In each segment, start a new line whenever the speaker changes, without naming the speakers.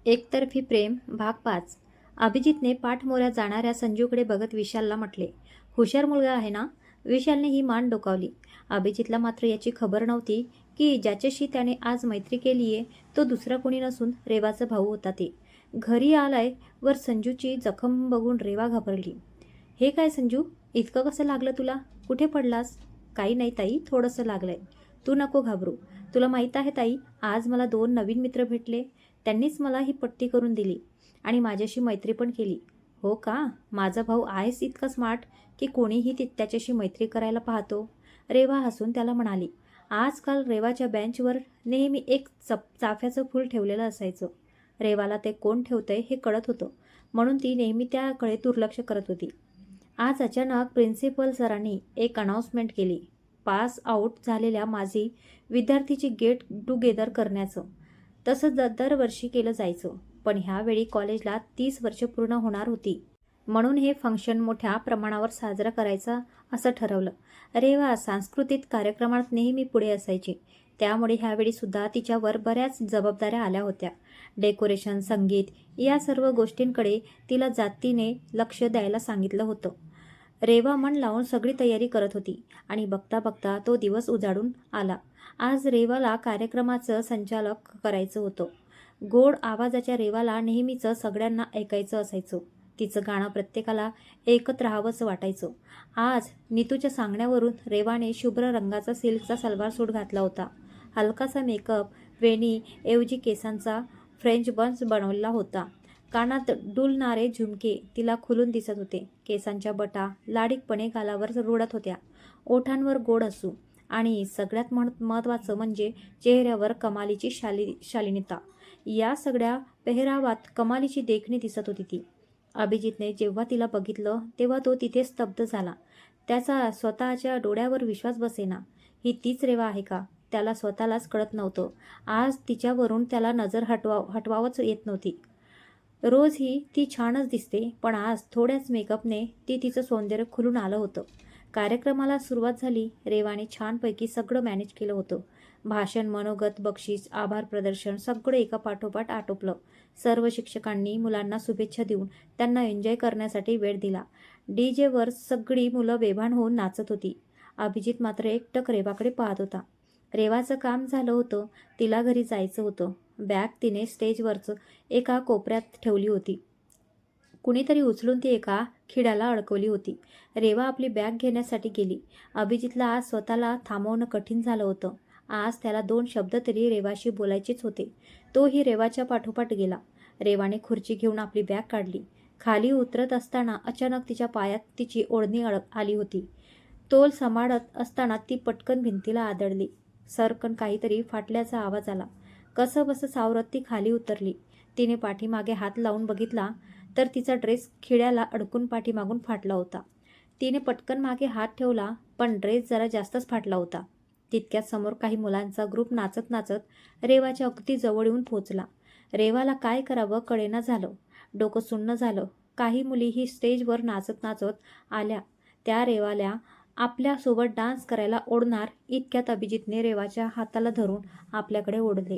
एकतर्फी प्रेम भाग 5. अभिजितने पाठमोऱ्या जाणाऱ्या संजूकडे बघत विशालला म्हटले, हुशार मुलगा आहे ना. विशालने ही मान डोकावली. अभिजितला मात्र याची खबर नव्हती की ज्याच्याशी त्याने आज मैत्री केलीये तो दुसरा कोणी नसून रेवाचा भाऊ होता. ते घरी आलाय वर संजूची जखम बघून रेवा घाबरली. हे काय संजू, इतकं कसं लागलं तुला? कुठे पडलास? काही नाही ताई, थोडंसं लागलंय. तू नको घाबरू. तुला माहीत आहे ताई, आज मला 2 नवीन मित्र भेटले. त्यांनीच मला ही पट्टी करून दिली आणि माझ्याशी मैत्री पण केली. हो का? माझा भाऊ आहेस इतका स्मार्ट की कोणीही त्याच्याशी मैत्री करायला पाहतो. रेवा हसून त्याला म्हणाली. आजकाल रेवाच्या बेंचवर नेहमी एक चाफ्याचं फूल ठेवलेलं असायचं. रेवाला ते कोण ठेवतंय हे कळत होतं, म्हणून ती नेहमी त्याकडे दुर्लक्ष करत होती. आज अचानक प्रिन्सिपल सरांनी एक अनाउन्समेंट केली. पास आऊट झालेल्या माझी विद्यार्थीची गेट टुगेदर करण्याचं. तसं दरवर्षी केलं जायचं, पण ह्यावेळी कॉलेजला 30 वर्ष पूर्ण होणार होती, म्हणून हे फंक्शन मोठ्या प्रमाणावर साजरं करायचं असं ठरवलं. रेवा सांस्कृतिक कार्यक्रमात नेहमी पुढे असायची, त्यामुळे ह्यावेळी सुद्धा तिच्यावर बऱ्याच जबाबदाऱ्या आल्या होत्या. डेकोरेशन, संगीत या सर्व गोष्टींकडे तिला जातीने लक्ष द्यायला सांगितलं होतं. रेवा मन लावून सगळी तयारी करत होती आणि बघता बघता तो दिवस उजाडून आला. आज रेवाला कार्यक्रमाचं संचालक करायचं होतं. गोड आवाजाच्या रेवाला नेहमीच सगळ्यांना ऐकायचं असायचं. तिचं गाणं प्रत्येकाला ऐकत राहावंसं वाटायचं. आज नीतूच्या सांगण्यावरून रेवाने शुभ्र रंगाचा सिल्कचा सलवार सूट घातला होता. हलकासा मेकअप, वेणी ऐवजी केसांचा फ्रेंच बन्स बनवला होता. कानात डुलणारे झुमके तिला खुलून दिसत होते. केसांच्या बटा लाडीकपणे गालावर रुळत होत्या. ओठांवर गोड हसू आणि सगळ्यात महत्त्वाचं म्हणजे चेहऱ्यावर कमालीची शालीनता. या सगळ्या पेहरावात कमालीची देखणी दिसत होती ती. अभिजितने जेव्हा तिला बघितलं तेव्हा तो तिथे स्तब्ध झाला. त्याचा स्वतःच्या डोळ्यावर विश्वास बसेना. ही तीच रेवा आहे का? त्याला स्वतःलाच कळत नव्हतं. आज तिच्यावरून त्याला नजर हटवावंच येत नव्हती. रोजही ती छानच दिसते, पण आज थोड्याच मेकअपने तिचं सौंदर्य खुलून आलं होतं. कार्यक्रमाला सुरुवात झाली. रेवाने छानपैकी सगळं मॅनेज केलं होतं. भाषण, मनोगत, बक्षीस, आभार प्रदर्शन सगळं एका पाठोपाठ आटोपलं. सर्व शिक्षकांनी मुलांना शुभेच्छा देऊन त्यांना एन्जॉय करण्यासाठी वेळ दिला. डीजेवर सगळी मुलं बेभान होऊन नाचत होती. अभिजित मात्र एकटक रेवाकडे पाहत होता. रेवाचं काम झालं होतं. तिला घरी जायचं होतं. बॅग तिने स्टेजवरच एका कोपऱ्यात ठेवली होती. कुणीतरी उचलून ती एका खिड्याला अडकवली होती. रेवा आपली बॅग घेण्यासाठी गेली. अभिजितला आज स्वतःला थांबवणं कठीण झालं होतं. आज त्याला 2 शब्द तरी रेवाशी बोलायचेच होते. तोही रेवाच्या पाठोपाठ गेला. रेवाने खुर्ची घेऊन आपली बॅग काढली. खाली उतरत असताना अचानक तिच्या पायात तिची ओढणी आली होती. तोल सांभाळत असताना ती पटकन भिंतीला आदळली. सरकन काहीतरी फाटल्याचा आवाज आला. कसंबसं सावरत ती खाली उतरली. तिने पाठीमागे हात लावून बघितला तर तिचा ड्रेस खिड्याला अडकून पाठीमागून फाटला होता. तिने पटकन मागे हात ठेवला, पण ड्रेस जरा जास्तच फाटला होता. तितक्यात समोर काही मुलांचा ग्रुप नाचत नाचत रेवाच्या अगदी जवळ येऊन पोचला. रेवाला काय करावं कळेना झालं. डोकं सुन्न झालं. काही मुलीही स्टेजवर नाचत नाचत आल्या. त्या रेवाला आपल्यासोबत डान्स करायला ओढणार इतक्यात अभिजितने रेवाच्या हाताला धरून आपल्याकडे ओढले.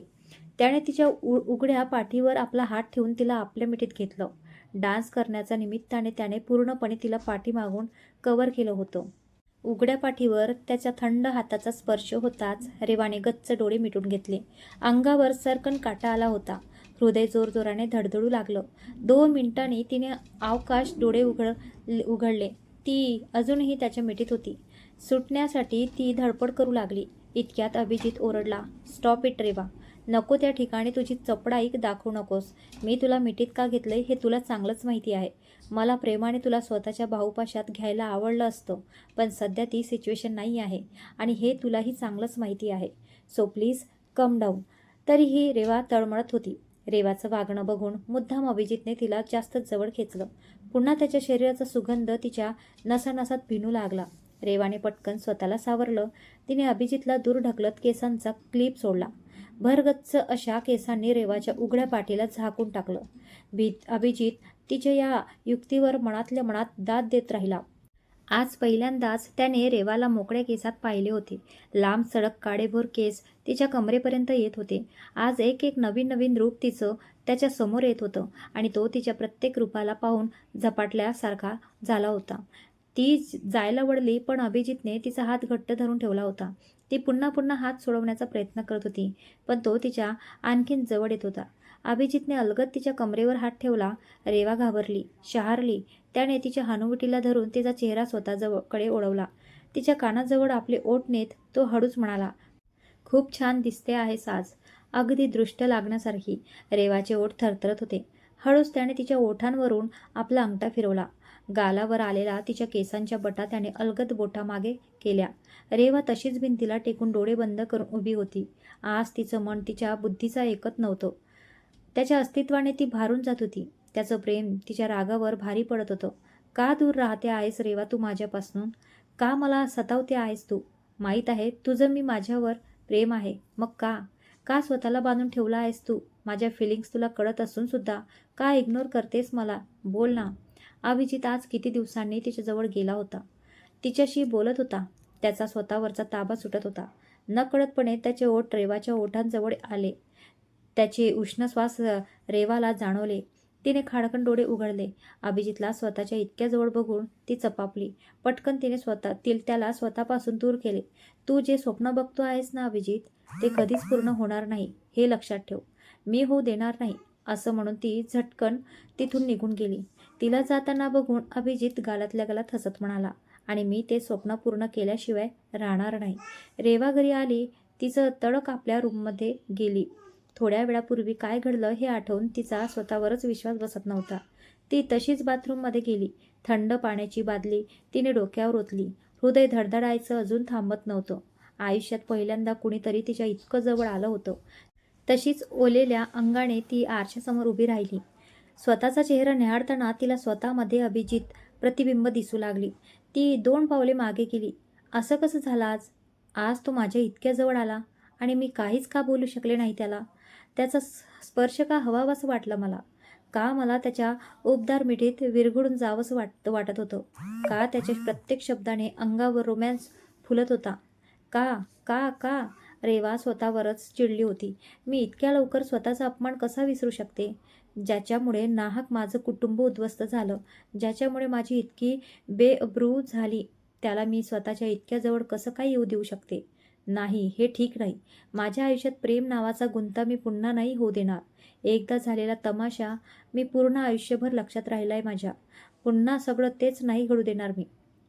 त्याने तिच्या उघड्या पाठीवर आपला हात ठेवून तिला आपल्या मिठीत घेतलं. डान्स करण्याच्या निमित्ताने त्याने पूर्णपणे तिला पाठीमागून कव्हर केलं होतं. उघड्या पाठीवर त्याच्या थंड हाताचा स्पर्श होताच रेवाने गच्च डोळे मिटून घेतले. अंगावर सरकन काटा आला होता. हृदय जोरजोराने धडधडू लागलं. 2 मिनिटांनी तिने अवकाश डोळे उघडले. ती अजूनही त्याच्या मिठीत होती. सुटण्यासाठी ती धडपड करू लागली. इतक्यात अभिजित ओरडला, स्टॉप इट रेवा. नको त्या ठिकाणी तुझी चपळाई दाखवू नकोस. मी तुला मिठीत का घेतलंय हे तुला चांगलंच माहिती आहे. मला प्रेमाने तुला स्वतःच्या भाऊपाशात घ्यायला आवडलं असतं, पण सध्या ती सिच्युएशन नाही आहे आणि हे तुलाही चांगलंच माहिती आहे. So please come down. तरीही रेवा तळमळत होती. रेवाचं वागणं बघून मुद्दाम अभिजितने तिला जास्त जवळ खेचलं. पुन्हा त्याच्या शरीराचा सुगंध तिच्या नसानसात भिनू लागला. रेवाने पटकन स्वतःला सावरलं. तिने अभिजितला दूर ढकलत केसांचा क्लिप सोडला. भरगच्च अशा केसांनी रेवाच्या उघड्या पाठीला झाकून टाकलं. अभिजित तिच्या या युक्तीवर मनातल्या मनात दाद देत राहिला. आज पहिल्यांदाच त्याने रेवाला मोकळ्या केसात पाहिले होते. लांब सडक काळेभोर केस तिच्या कमरेपर्यंत येत होते. आज एक एक नवीन नवीन रूप तिचं त्याच्या समोर येत होतं आणि तो तिच्या प्रत्येक रूपाला पाहून झपाटल्यासारखा झाला होता. ती जायला वळली, पण अभिजितने तिचा हात घट्ट धरून ठेवला होता. ती पुन्हा पुन्हा हात सोडवण्याचा प्रयत्न करत होती, पण तो तिच्या आणखीन जवळ येत होता. अभिजितने अलगद तिच्या कमरेवर हात ठेवला. रेवा घाबरली, शहारली. त्याने तिच्या हनुवटीला धरून तिचा चेहरा स्वतःजवळकडे ओढवला. तिच्या कानाजवळ आपले ओठ नेत तो हळूच म्हणाला, खूप छान दिसते आहेस आज, अगदी दृष्ट लागण्यासारखी. रेवाचे ओठ थरथरत होते. हळूच त्याने तिच्या ओठांवरून आपला अंगठा फिरवला. गालावर आलेला तिच्या केसांच्या बटा त्याने अलगद बोटामागे केल्या. रेवा तशीच भिंतीला टेकून डोळे बंद करून उभी होती. आज तिचं मन तिच्या बुद्धीचा ऐकत नव्हतं. त्याच्या अस्तित्वाने ती भारून जात होती. त्याचं प्रेम तिच्या रागावर भारी पडत होतं. का दूर राहते आहेस रेवा तू माझ्यापासून? का मला सतावते आहेस तू? माहीत आहे तुझं मी माझ्यावर प्रेम आहे, मग का का स्वतःला बांधून ठेवला आहेस तू? माझ्या फिलिंग्स तुला कळत असून सुद्धा का इग्नोर करतेस मला? बोल ना. अभिजित आज किती दिवसांनी तिच्याजवळ गेला होता. तिच्याशी बोलत होता. त्याचा स्वतःवरचा ताबा सुटत होता. नकळतपणे त्याचे ओठ रेवाच्या ओठांजवळ आले. त्याचे उष्ण श्वास रेवाला जाणवले. तिने खाडकन डोळे उघडले. अभिजितला स्वतःच्या इतक्या जवळ बघून ती चपापली. पटकन तिने त्याला स्वतःपासून दूर केले. तू जे स्वप्न बघतो आहेस ना अभिजित, ते कधीच पूर्ण होणार नाही, हे लक्षात ठेव. मी होऊ देणार नाही, असं म्हणून ती झटकन तिथून निघून गेली. तिला जाताना बघून अभिजित गालातल्या गालात हसत म्हणाला, आणि मी ते स्वप्न पूर्ण केल्याशिवाय राहणार नाही. रेवा घरी आली. तिचं तडक आपल्या रूममध्ये गेली. थोड्या वेळापूर्वी काय घडलं हे आठवून तिचा स्वतःवरच विश्वास बसत नव्हता. ती तशीच बाथरूममध्ये गेली. थंड पाण्याची बादली तिने डोक्यावर ओतली. हृदय धडधडायचं अजून थांबत नव्हतं. आयुष्यात पहिल्यांदा कुणीतरी तिच्या इतकं जवळ आलं होतं. तशीच ओलेल्या अंगाने ती आरशासमोर उभी राहिली. स्वतःचा चेहरा निहाळताना तिला स्वतःमध्ये अभिजित प्रतिबिंब दिसू लागली. ती 2 पावले मागे गेली. असं कसं झालं आज? आज तो माझ्या इतक्या जवळ आला आणि मी काहीच का बोलू शकले नाही त्याला? त्याचा स्पर्श का हवावासं वाटलं मला? का मला त्याच्या उबदार मिठीत विरघळून जावंसं वाटत होतं? का त्याच्या प्रत्येक शब्दाने अंगावर रोमॅन्स फुलत होता? का का का रेवा स्वतःवरच चिडली होती. मी इतक्या लवकर स्वतःचा अपमान कसा विसरू शकते? ज्याच्यामुळे नाहक माझं कुटुंब उद्ध्वस्त झालं, ज्याच्यामुळे माझी इतकी बेअब्रू झाली, त्याला मी स्वतःच्या इतक्या जवळ कसं काय येऊ देऊ शकते? नाही, हे ठीक नाही. माझ्या आयुष्यात प्रेम नावाचा गुंता मी पुन्हा नाही होऊ देणार. एकदा झालेला तमाशा मी पूर्ण आयुष्यभर लक्षात राहिलाय माझ्या. पुन्हा सगळं तेच नाही घडू देणार मी.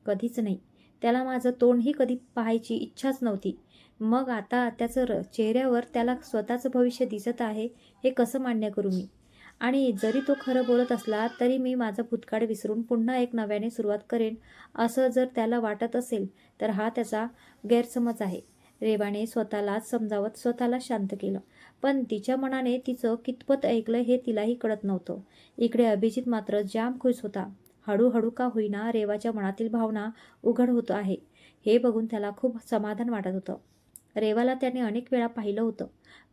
कधीच नाही. त्याला माझं तोंडही कधी पाहायची इच्छाच नव्हती. मग आता त्याचं चेहऱ्यावर त्याला स्वतःचं भविष्य दिसत आहे, हे कसं मान्य करू मी? आणि जरी तो खरं बोलत असला तरी मी माझा भूतकाळ विसरून पुन्हा एक नव्याने सुरुवात करेन, असं जर त्याला वाटत असेल तर हा त्याचा गैरसमज आहे. रेवाने स्वतःलाच समजावत स्वतःला शांत केलं. पण तिच्या मनाने तिचं कितपत ऐकलं हे तिलाही कळत नव्हतं. इकडे अभिजित मात्र जाम खुश होता. हळूहळू का होईना रेवाच्या मनातील भावना उघड होत आहे, हे बघून त्याला खूप समाधान वाटत होतं. रेवाला त्याने अनेक वेळा पाहिलं होतं,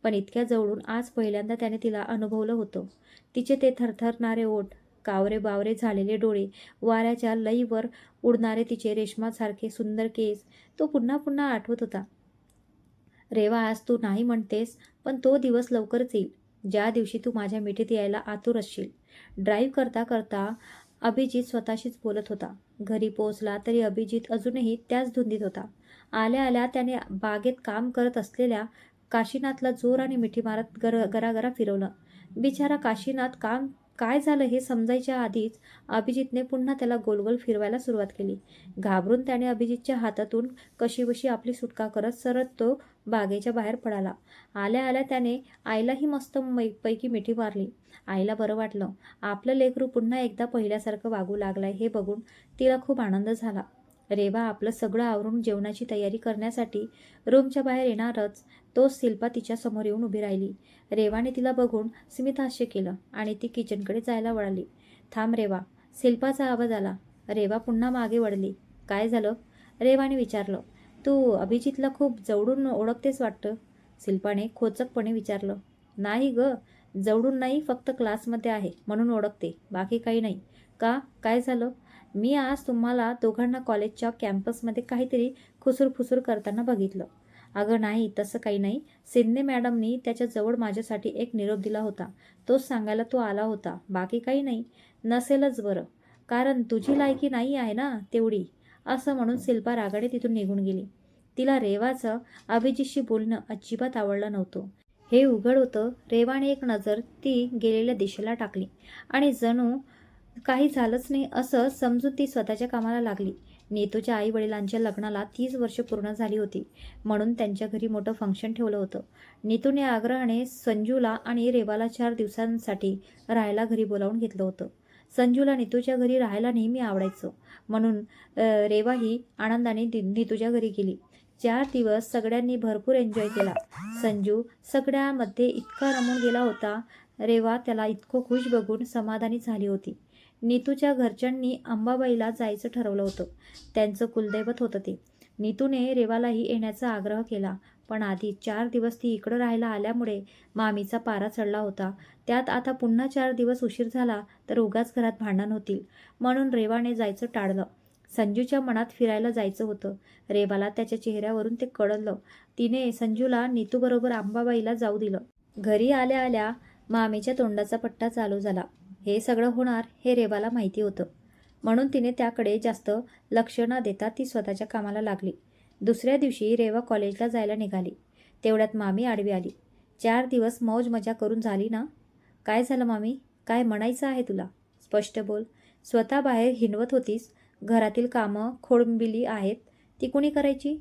पण इतक्या जवळून आज पहिल्यांदा त्याने तिला अनुभवलं होतं. तिचे ते थरथरणारे ओठ, कावरे बावरे झालेले डोळे, वाऱ्याच्या लईवर उडणारे तिचे रेशमासारखे सुंदर केस, तो पुन्हा पुन्हा आठवत होता. रेवा, आज तू नाही म्हणतेस, पण तो दिवस लवकरच येईल, ज्या दिवशी तू माझ्या मिठीत यायला आतुर असशील. ड्राईव्ह करता करता अभिजित स्वतःशीच बोलत होता. घरी पोहोचला तरी अभिजित अजूनही त्याच धुंदीत होता. आल्या आल्या त्याने बागेत काम करत असलेल्या काशीनाथला जोराने मिठी मारत गरागरा फिरवलं. बिचारा काशीनाथ काम काय झालं हे समजायच्या आधीच अभिजितने पुन्हा त्याला गोलगोल फिरवायला सुरुवात केली. घाबरून त्याने अभिजितच्या हातातून कशीबशी आपली सुटका करत सरळ तो बागेच्या बाहेर पडाला. आल्या आल्या त्याने आईलाही मस्त पैकी मिठी मारली. आईला बरं वाटलं. आपलं लेकरू पुन्हा एकदा पहिल्यासारखं वागू लागलाय हे बघून तिला खूप आनंद झाला. रेवा आपलं सगळं आवरून जेवणाची तयारी करण्यासाठी रूमच्या बाहेर येणारच तोच शिल्पा तिच्या समोर येऊन उभी राहिली. रेवाने तिला बघून स्मितहास्य केलं आणि ती किचनकडे जायला वळाली. थांब रेवा, शिल्पाचा आवाज आला. रेवा पुन्हा मागे वळली. काय झालं? रेवाने विचारलं. तू अभिजितला खूप जवळून ओळखतेस वाटतं, शिल्पाने खोचकपणे विचारलं. नाही ग, जवळून नाही, फक्त क्लासमध्ये आहे म्हणून ओळखते, बाकी काही नाही. का, काय झालं? मी आज तुम्हाला दोघांना कॉलेजच्या कॅम्पसमध्ये काहीतरी खुसूरफुसूर करताना बघितलं. अगं नाही, तसं काही नाही. सिन्ने मॅडमनी त्याच्याजवळ माझ्यासाठी एक निरोप दिला होता. तोच सांगायला तो आला होता. बाकी काही नाही. नसेलच बरं. कारण तुझी लायकी नाही आहे ना तेवढी, असं म्हणून शिल्पा रागाने तिथून निघून गेली. तिला रेवाचं अभिजितशी बोलणं अजिबात आवडलं नव्हतं. हे उघड होतं. रेवाने एक नजर ती गेलेल्या दिशेला टाकली आणि जणू काही झालंच नाही असं समजून ती स्वतःच्या कामाला लागली. नीतूच्या आई वडिलांच्या लग्नाला 30 वर्ष पूर्ण झाली होती, म्हणून त्यांच्या घरी मोठं फंक्शन ठेवलं होतं. नीतूने आग्रहाने संजूला आणि रेवाला 4 दिवसांसाठी राहायला घरी बोलावून घेतलं होतं. संजूला नीतूच्या घरी राहायला नेहमी आवडायचं, म्हणून रेवाही आनंदाने नीतूच्या घरी गेली. 4 दिवस सगळ्यांनी भरपूर एन्जॉय केला. संजू सगळ्यामध्ये इतका रमून गेला होता. रेवा त्याला इतकं खुश बघून समाधानी झाली होती. नीतूच्या घरच्यांनी अंबाबाईला जायचं ठरवलं होतं. त्यांचं कुलदैवत होतं ते. नीतूने रेवालाही येण्याचा आग्रह केला, पण आधी 4 दिवस ती इकडं राहायला आल्यामुळे मामीचा पारा चढला होता. त्यात आता पुन्हा 4 दिवस उशीर झाला तर उगाच घरात भांडण होतील, म्हणून रेवाने जायचं टाळलं. संजूच्या मनात फिरायला जायचं होतं. रेवाला त्याच्या चेहऱ्यावरून ते कळलं. तिने संजूला नीतूबरोबर अंबाबाईला जाऊ दिलं. घरी आल्या आल्या मामीच्या तोंडाचा पट्टा चालू झाला. हे सगळं होणार हे रेवाला माहिती होतं, म्हणून तिने त्याकडे जास्त लक्ष न देता ती स्वतःच्या कामाला लागली. दुसऱ्या दिवशी रेवा कॉलेजला जायला निघाली. तेवढ्यात मामी आडवी आली. 4 दिवस मौज मजा करून झाली ना? काय झालं मामी? काय म्हणायचं आहे तुला? स्पष्ट बोल. स्वतः बाहेर हिंडवत होतीस. घरातील कामं खोळंबिली आहेत, ती कुणी करायची?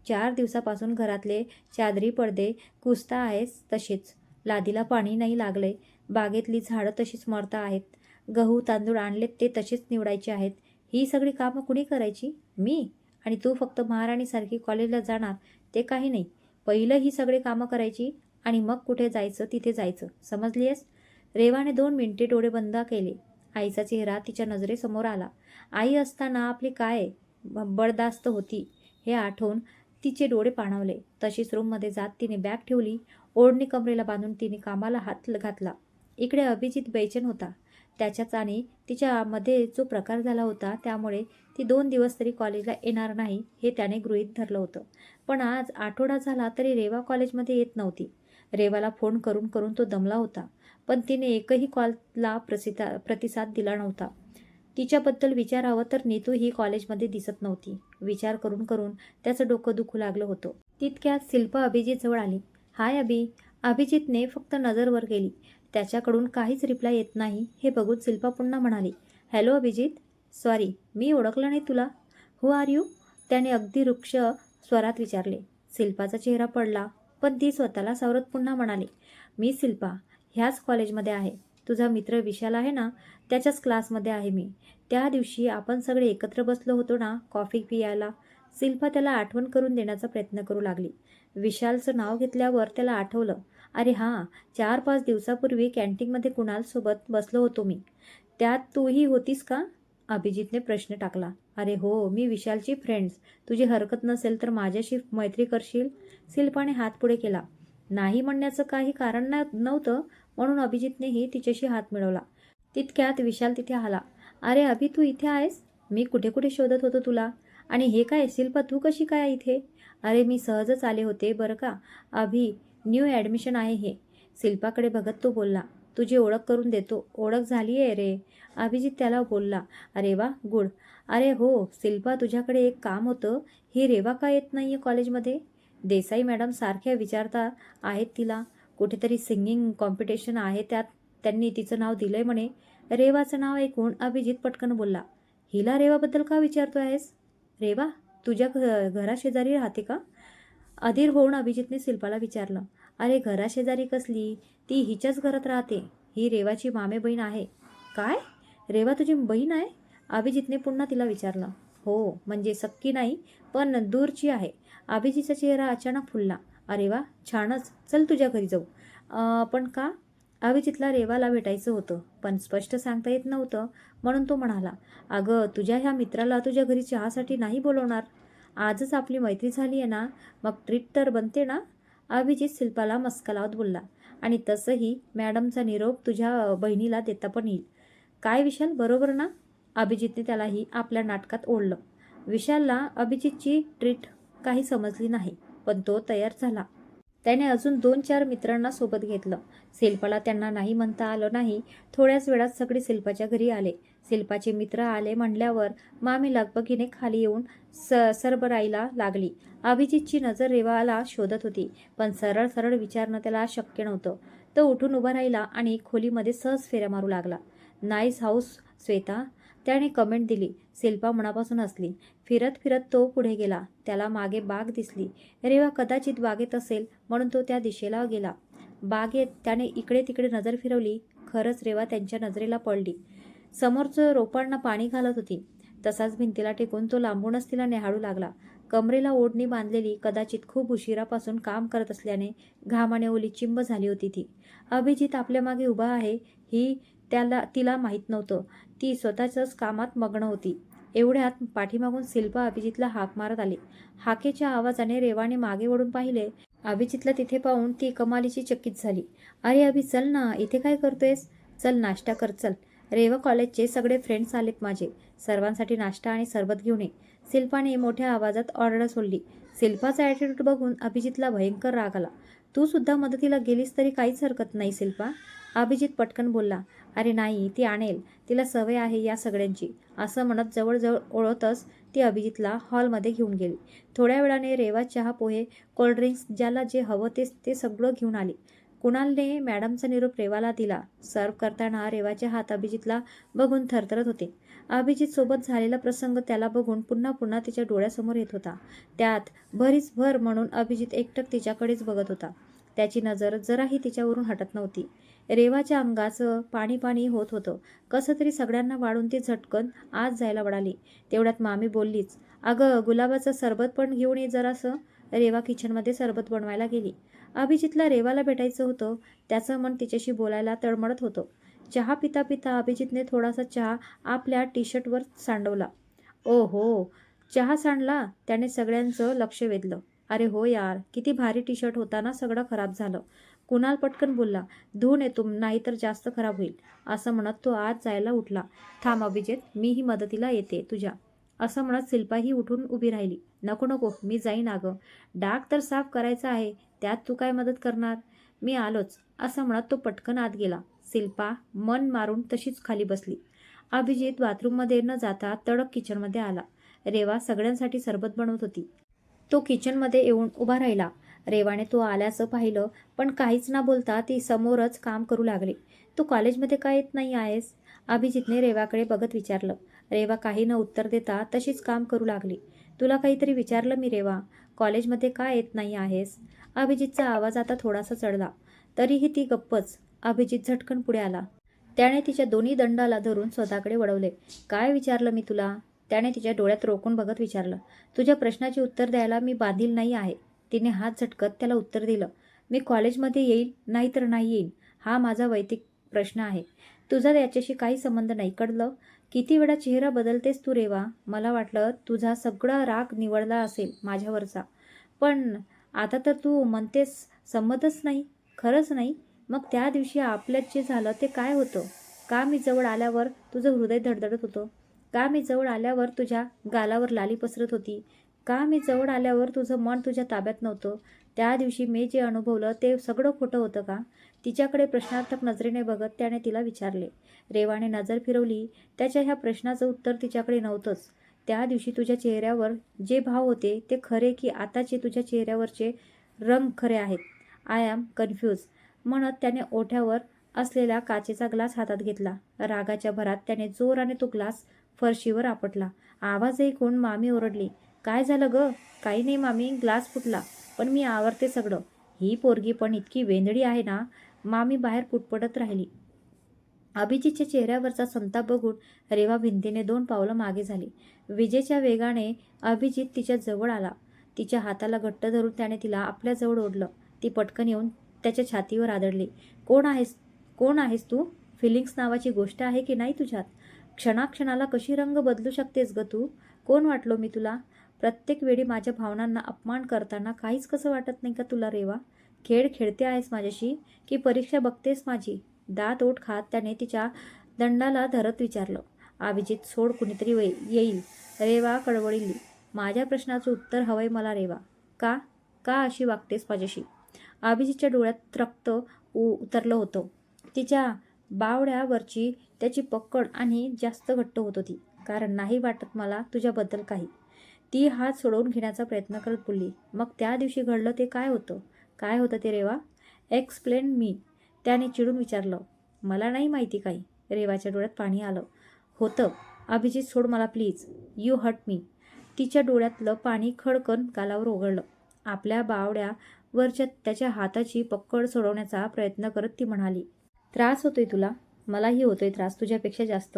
4 दिवसापासून घरातले चादरी पडदे कुसता आहेस तसेच. लादीला पाणी नाही लागले. बागेतली झाडं तशीच मरता आहेत. गहू तांदूळ आणलेत ते तसेच निवडायचे आहेत. ही सगळी कामं कुणी करायची? मी. आणि तू फक्त महाराणीसारखी कॉलेजला जाणार ते काही नाही. पहिलं ही सगळी कामं करायची आणि मग कुठे जायचं तिथे जायचं. समजलीयस? रेवाने 2 मिनिटे डोळे बंद केले. आईचा चेहरा तिच्या नजरेसमोर आला. आई असताना आपली काय बडदास्त होती हे आठवून तिचे डोळे पाणावले. तशीच रूममध्ये जात तिने बॅग ठेवली. ओढणी कमरेला बांधून तिने कामाला हात घातला. इकडे अभिजित बेचैन होता. त्याच्याच आणि तिच्यामध्ये जो प्रकार झाला होता त्यामुळे ती 2 दिवस तरी कॉलेजला येणार नाही हे त्याने गृहीत धरलं होतं. पण आज आठवडा झाला तरी रेवा कॉलेजमध्ये येत नव्हती. रेवाला फोन करून करून तो दमला होता, पण तिने एकही कॉलला प्रतिसाद दिला नव्हता. तिच्याबद्दल विचारावं तर नीतू ही कॉलेजमध्ये दिसत नव्हती. विचार करून करून त्याचं डोकं दुखू लागलं होतं. तितक्यात शिल्पा अभिजितजवळ आली. हाय अभि. अभिजितने फक्त नजर वर केली. त्याच्याकडून काहीच रिप्लाय येत नाही हे बघून शिल्पा पुन्हा म्हणाली, हॅलो अभिजित. सॉरी, मी ओळखलं नाही तुला. Who are you? त्याने अगदी रुक्ष स्वरात विचारले. शिल्पाचा चेहरा पडला, पण ती स्वतःला सावरत पुन्हा म्हणाली, मी शिल्पा, ह्याच कॉलेजमध्ये आहे. तुझा मित्र विशाल आहे ना, त्याच्याच क्लासमध्ये आहे मी. त्या दिवशी आपण सगळे एकत्र बसलो होतो ना कॉफी पियायला. शिल्पा त्याला आठवण करून देण्याचा प्रयत्न करू लागली. विशालचं नाव घेतल्यावर त्याला आठवलं. अरे हां, 4-5 दिवसापूर्वी कॅन्टीनमध्ये कुणालसोबत बसलो होतो मी. त्यात तूही होतीस का? अभिजितने प्रश्न टाकला. अरे हो, मी विशालची फ्रेंड्स. तुझी हरकत नसेल तर माझ्याशी मैत्री करशील? शिल्पाने हात पुढे केला. नाही म्हणण्याचं काही कारण नव्हतं, म्हणून अभिजितनेही तिच्याशी हात मिळवला. तितक्यात विशाल तिथे आला. अरे अभि, तू इथे आहेस? मी कुठे कुठे शोधत होतो तुला. आणि हे काय शिल्पा, तू कशी काय इथे? अरे मी सहजच आले होते बरं का. अभि, न्यू ॲडमिशन आहे हे. शिल्पाकडे बघत तो बोलला. तुझी ओळख करून देतो. ओळख झाली आहे रे. अभिजित त्याला बोलला. अरे वा, गुड. अरे हो शिल्पा, तुझ्याकडे एक काम होतं. ही रेवा का येत नाही आहे कॉलेजमध्ये? देसाई मॅडम सारख्या विचारता आहेत तिला. कुठेतरी सिंगिंग कॉम्पिटिशन आहे, त्यात त्यांनी तिचं नाव दिलंय म्हणे. रेवाचं नाव ऐकून अभिजित पटकन बोलला. हिला रेवाबद्दल का विचारतो आहेस? रेवा तुझ्या घराशेजारी राहते का? अधीर होऊन अभिजितने शिल्पाला विचारलं. अरे घराशेजारी कसली, ती हिच्याच घरात राहते. ही रेवाची मामे बहीण आहे. काय? रेवा तुझी बहीण आहे? अभिजितने पुन्हा तिला विचारलं. हो, म्हणजे सक्की नाही, पण दूरची आहे. अभिजितचा चेहरा अचानक फुलला. अरे वा, छानच. चल तुझ्या घरी जाऊ. पण का? अभिजितला रेवाला भेटायचं होतं, पण स्पष्ट सांगता येत नव्हतं, म्हणून तो म्हणाला, अगं तुझ्या ह्या मित्राला तुझ्या घरी चहासाठी नाही बोलवणार. आजच आपली मैत्री झाली आहे ना, मग ट्रीट तर बनते ना. अभिजित शिल्पाला मस्का लावत बोलला. आणि तसंही मॅडमचा निरोप तुझ्या बहिणीला देता पण येईल. काय विशाल, बरोबर ना? अभिजितने त्यालाही आपल्या नाटकात ओढलं. विशालला अभिजितची ट्रीट काही समजली नाही. पण तो तयार झाला. त्याने अजून 2-4 मित्रांना सोबत घेतलं. शिल्पाला त्यांना नाही म्हणता आलं नाही. थोड्याच वेळात सगळे शिल्पाच्या घरी आले. शिल्पाचे मित्र आले म्हणल्यावर मामी लगबगीने खाली येऊन सरबराईला लागली. अभिजितची नजर रेवाला शोधत होती, पण सरळ सरळ विचारणं त्याला शक्य नव्हतं. तो उठून उभा राहिला आणि खोलीमध्ये सहज फेऱ्या मारू लागला. नाईस हाऊस श्वेता, त्याने कमेंट दिली. शिल्पा मनापासून हसली. फिरत फिरत तो पुढे गेला. त्याला मागे बाग दिसली. रेवा कदाचित बागेत असेल म्हणून तो त्या दिशेला गेला. बागेत त्याने इकडे तिकडे नजर फिरवली. खरंच रेवा त्यांच्या नजरेला पडली. समोरचं रोपांना पाणी घालत होती. तसाच भिंतीला टेकून तो लांबूनच तिला निहाळू लागला. कमरेला ओढणी बांधलेली, कदाचित खूप उशिरापासून काम करत असल्याने घामाने ओली चिंब झाली होती ती. अभिजित आपल्या मागे उभा आहे ही तिला माहीत नव्हतं. ती स्वतःच्याच कामात मग्न होती. एवढ्यात पाठीमागून शिल्पा अभिजितला हाक मारत आली. हाकेच्या आवाजाने रेवाने मागे वळून पाहिले. अभिजितला तिथे पाहून ती कमालीची चकित झाली. अरे अभि, चल ना, इथे काय करतोयस? चल नाश्ता कर चल. रेवा कॉलेजचे सगळे फ्रेंड्स आलेत माझे. सर्वांसाठी नाश्ता आणि सरबत घेऊन ये. शिल्पाने मोठ्या आवाजात ऑर्डर सोडली. शिल्पाचा ॲटिट्यूड बघून अभिजितला भयंकर राग आला. तू सुद्धा मदतीला गेलीस तरी काहीच हरकत नाही शिल्पा. अभिजित पटकन बोलला. अरे नाही, ती आणेल. तिला सवय आहे या सगळ्यांची. असं म्हणत जवळजवळ ओळखतच ती अभिजितला हॉलमध्ये घेऊन गेली. थोड्या वेळाने रेवा चहा, पोहे, कोल्ड्रिंक्स, ज्याला जे हवं ते सगळं घेऊन आली. कुणालने मॅडमचा निरोप रेवाला दिला. सर्व करताना रेवाचे हात अभिजितला बघून थरथरत होते. अभिजित सोबत झालेला प्रसंग त्याला बघून पुन्हा पुन्हा तिच्या डोळ्यासमोर येत होता. त्यात भरीस भर म्हणून अभिजित एकटक तिच्याकडेच बघत होता. त्याची नजर जराही तिच्यावरून हटत नव्हती. रेवाच्या अंगाचं पाणी पाणी होत होतं. कसं तरी सगळ्यांना वाढून ती झटकन आत जायला वळाली. तेवढ्यात मामी बोललीच. अगं, गुलाबाचं सरबत पण घेऊन ये जरासं. रेवा किचनमध्ये सरबत बनवायला गेली. अभिजितला रेवाला भेटायचं होतं. त्याचं मन तिच्याशी बोलायला तळमळत होतं. चहा पिता पिता अभिजितने थोडासा चहा आपल्या टी शर्टवर सांडवला. ओ हो, चहा सांडला. त्याने सगळ्यांचं लक्ष वेधलं. अरे हो यार, किती भारी टी शर्ट होता ना, सगळं खराब झालं. कुणाल पटकन बोलला. धुवून येतो, नाहीतर जास्त खराब होईल. असं म्हणत तो आत जायला उठला. थांब अभिजित, मीही मदतीला येते तुझ्या. असं म्हणत शिल्पाही उठून उभी राहिली. नको नको, मी जाईन अगं. डाग तर साफ करायचा आहे, त्यात तू काय मदत करणार? मी आलोच. असं म्हणत तो पटकन आत गेला. शिल्पा मन मारून तशीच खाली बसली. अभिजित बाथरूममध्ये न जाता तडक किचनमध्ये आला. रेवा सगळ्यांसाठी सरबत बनवत होती. तो किचनमध्ये येऊन उभा राहिला. रेवाने तो आल्याचं पाहिलं, पण काहीच न बोलता ती समोरच काम करू लागली. तू कॉलेजमध्ये का येत नाही आहेस? अभिजितने रेवाकडे बघत विचारलं. रेवा काही न उत्तर देता तशीच काम करू लागली. तुला काहीतरी विचारलं मी रेवा, कॉलेजमध्ये का येत नाही आहेस? अभिजितचा आवाज आता थोडासा चढला. तरीही ती गप्पच. अभिजित झटकन पुढे आला. त्याने तिच्या दोन्ही दंडाला धरून स्वतःकडे वळवले. काय विचारलं मी तुला? त्याने तिच्या डोळ्यात रोखून बघत विचारलं. तुझ्या प्रश्नाचे उत्तर द्यायला मी बांधील नाही आहे. तिने हात झटकत त्याला उत्तर दिलं. मी कॉलेजमध्ये येईल नाहीतर नाही येईल, हा माझा वैयक्तिक प्रश्न आहे. तुझा याच्याशी काही संबंध नाही, कळलं? किती वेळा चेहरा बदलतेस तू रेवा. मला वाटलं तुझा सगळा राग निवडला असेल माझ्यावरचा, पण आता तर तू म्हणतेस संमतच नाही. खरंच नाही? मग त्या दिवशी आपल्यात जे झालं ते काय होतं? का मी जवळ आल्यावर तुझं हृदय धडधडत होतं? का मी जवळ आल्यावर तुझ्या गालावर लाली पसरत होती? का मी जवळ आल्यावर तुझं मन तुझ्या ताब्यात नव्हतं? त्या दिवशी मी जे अनुभवलं ते सगळं खोटं होतं का? तिच्याकडे प्रश्नार्थक नजरेने बघत त्याने तिला विचारले. रेवाने नजर फिरवली. त्याच्या ह्या प्रश्नाचं उत्तर तिच्याकडे नव्हतंच. त्या दिवशी तुझ्या चेहऱ्यावर जे भाव होते ते खरे की आताचे तुझ्या चेहऱ्यावरचे रंग खरे आहेत? I am confuse. म्हणत त्याने ओठ्यावर असलेला काचेचा ग्लास हातात घेतला. रागाच्या भरात त्याने जोराने तो ग्लास फरशीवर आपटला. आवाज ऐकून मामी ओरडली. काय झालं ग? काही नाही मामी, ग्लास फुटला, पण मी आवरते सगळं. ही पोरगी पण इतकी वेंधळी आहे ना. मामी बाहेर पुटपटत राहिली. अभिजितच्या चेहऱ्यावरचा संताप बघून रेवा भिंतीने 2 पावलं मागे झाली. विजेच्या वेगाने अभिजित तिच्या जवळ आला. तिच्या हाताला घट्ट धरून त्याने तिला आपल्याजवळ ओढलं. ती पटकन येऊन त्याच्या छातीवर आदळली. कोण आहेस तू? फिलिंग्स नावाची गोष्ट आहे की नाही तुझ्यात? क्षणाक्षणाला कशी रंग बदलू शकतेस ग तू? कोण वाटलो मी तुला? प्रत्येक वेळी माझ्या भावनांना अपमान करताना काहीच कसं वाटत नाही का तुला रेवा? खेळ खेळते आहेस माझ्याशी की परीक्षा बघतेस माझी? दात ओठ खात त्याने तिच्या दंडाला धरत विचारलं. अभिजित, सोड, कुणीतरी येईल. रेवा कळवळली. माझ्या प्रश्नाचं उत्तर हवंय मला रेवा. का? का अशी वागतेस माझ्याशी? अभिजितच्या डोळ्यात रक्त उतरलं होतं. तिच्या बावड्यावरची त्याची पकड आणि जास्त घट्ट होत होती. कारण नाही वाटत मला तुझ्याबद्दल काही. ती हात सोडवून घेण्याचा प्रयत्न करत बोलली. मग त्या दिवशी घडलं ते काय होतं? काय होतं ते रेवा? एक्सप्लेन मी, त्याने चिडून विचारलं. मला नाही माहिती काही. रेवाच्या डोळ्यात पाणी आलं होतं. अभिजित सोड मला प्लीज. You hurt me. तिच्या डोळ्यातलं पाणी खडकन गालावर ओघळलं. आपल्या बावड्यावरच्या त्याच्या हाताची पकड सोडवण्याचा प्रयत्न करत ती म्हणाली. त्रास होतोय तुला? मलाही होतोय त्रास, तुझ्यापेक्षा जास्त.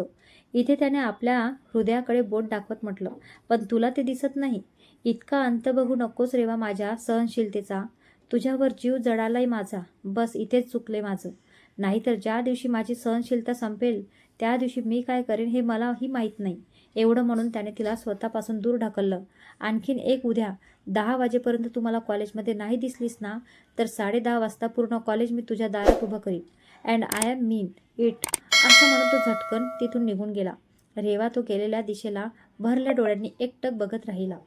इथे त्याने आपल्या हृदयाकडे बोट दाखवत म्हटलं. पण तुला ते दिसत नाही. इतका अंत बघू नकोस रेवा माझ्या सहनशीलतेचा. तुझ्यावर जीव जळालाय माझा. बस इथेच चुकले माझं. नाहीतर ज्या दिवशी माझी सहनशीलता संपेल त्या दिवशी मी काय करेन हे मलाही माहीत नाही. एवढं म्हणून त्याने तिला स्वतःपासून दूर ढकललं. आणखीन एक उद्या 10 वाजेपर्यंत तू मला कॉलेजमध्ये नाही दिसलीस ना, तर 10:30 वाजता पूर्ण कॉलेज मी तुझ्या दारात उभं करीन. And I am mean it. असं म्हणून तो झटकन तिथून निघून गेला. रेवा तो गेलेल्या दिशेला भरल्या डोळ्यांनी एकटक बघत राहिला.